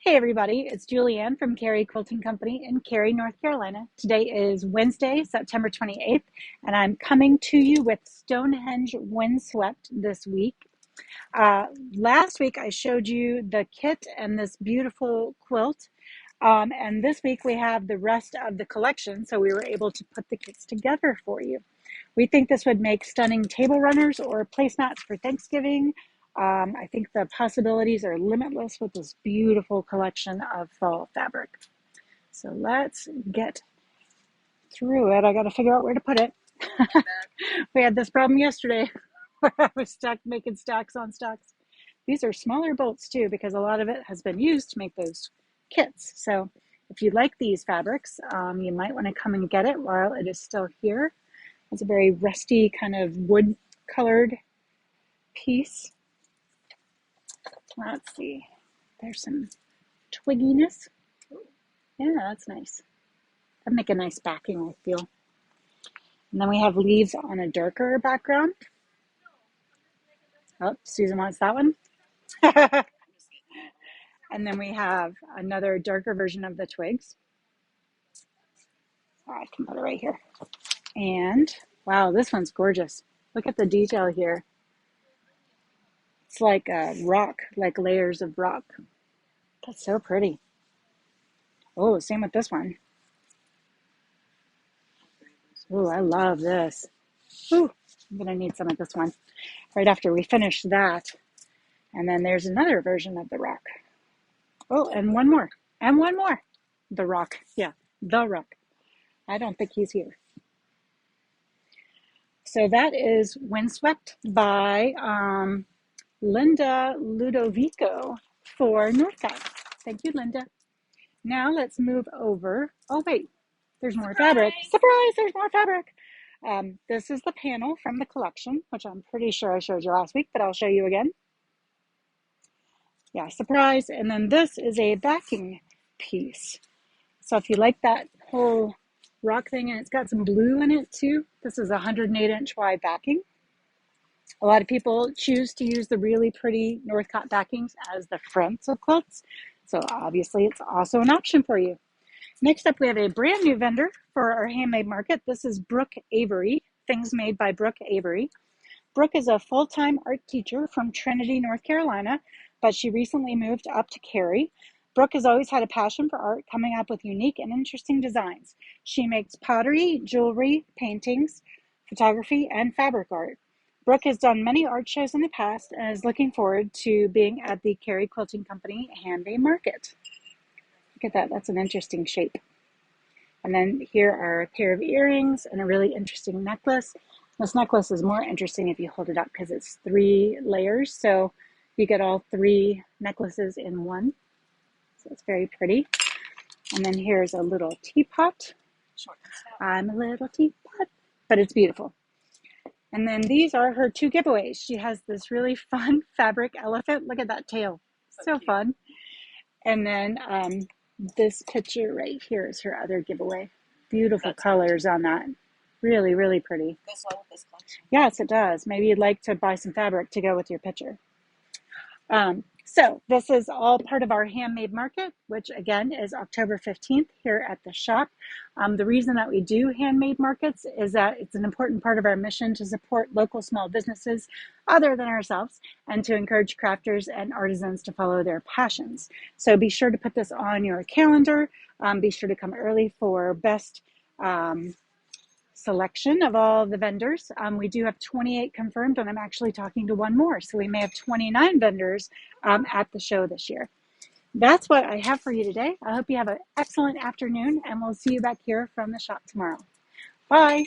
Hey everybody, it's Julianne from Cary Quilting Company in Cary, North Carolina. Today is Wednesday, September 28th, and I'm coming to you with Stonehenge Windswept this week. Last week I showed you the kit and this beautiful quilt, and this week we have the rest of the collection, so we were able to put the kits together for you. We think this would make stunning table runners or placemats for Thanksgiving. I think the possibilities are limitless with this beautiful collection of fall fabric. So let's get through it. I got to figure out where to put it. We had this problem yesterday where I was stuck making stacks on stacks. These are smaller bolts too because a lot of it has been used to make those kits. So if you like these fabrics, you might want to come and get it while it is still here. It's a very rusty kind of wood colored piece. Let's see, there's some twigginess. Yeah, that's nice. That'd make a nice backing, I feel. And then we have leaves on a darker background. Oh, Susan wants that one. And then we have another darker version of the twigs. I can put it right here. And wow, this one's gorgeous. Look at the detail here. It's like a rock, like layers of rock. That's so pretty. Oh, same with this one. Oh, I love this. Ooh, I'm gonna need some of this one right after we finish that. And then there's another version of the rock. Oh, and one more. And one more. The rock. Yeah, the rock. I don't think he's here. So that is Windswept by Linda Ludovico for Northcott. Thank you, Linda. Now let's move over. Oh, wait, there's more fabric. Surprise, there's more fabric. This is the panel from the collection, which I'm pretty sure I showed you last week, but I'll show you again. Yeah, surprise. And then this is a backing piece. So if you like that whole rock thing, and it's got some blue in it too, this is a 108-inch wide backing. A lot of people choose to use the really pretty Northcott backings as the fronts of quilts. So obviously it's also an option for you. Next up, we have a brand new vendor for our handmade market. This is Brooke Avery, Things Made by Brooke Avery. Brooke is a full-time art teacher from Trinity, North Carolina, but she recently moved up to Cary. Brooke has always had a passion for art, coming up with unique and interesting designs. She makes pottery, jewelry, paintings, photography, and fabric art. Brooke has done many art shows in the past and is looking forward to being at the Cary Quilting Company Handmade Market. Look at that, that's an interesting shape. And then here are a pair of earrings and a really interesting necklace. This necklace is more interesting if you hold it up because it's 3 layers. So you get all 3 necklaces in one. So it's very pretty. And then here's a little teapot. I'm a little teapot, but it's beautiful. And then these are her 2 giveaways. She has this really fun fabric elephant. Look at that tail. So fun. And then this picture right here is her other giveaway. Beautiful colors on that. Really, really pretty. Goes well with this collection. Yes, it does. Maybe you'd like to buy some fabric to go with your picture. So this is all part of our handmade market, which again is October 15th here at the shop. The reason that we do handmade markets is that it's an important part of our mission to support local small businesses other than ourselves and to encourage crafters and artisans to follow their passions. So be sure to put this on your calendar. Be sure to come early for best selection of all the vendors. We do have 28 confirmed, and I'm actually talking to one more. So we may have 29 vendors at the show this year. That's what I have for you today. I hope you have an excellent afternoon, and we'll see you back here from the shop tomorrow. Bye.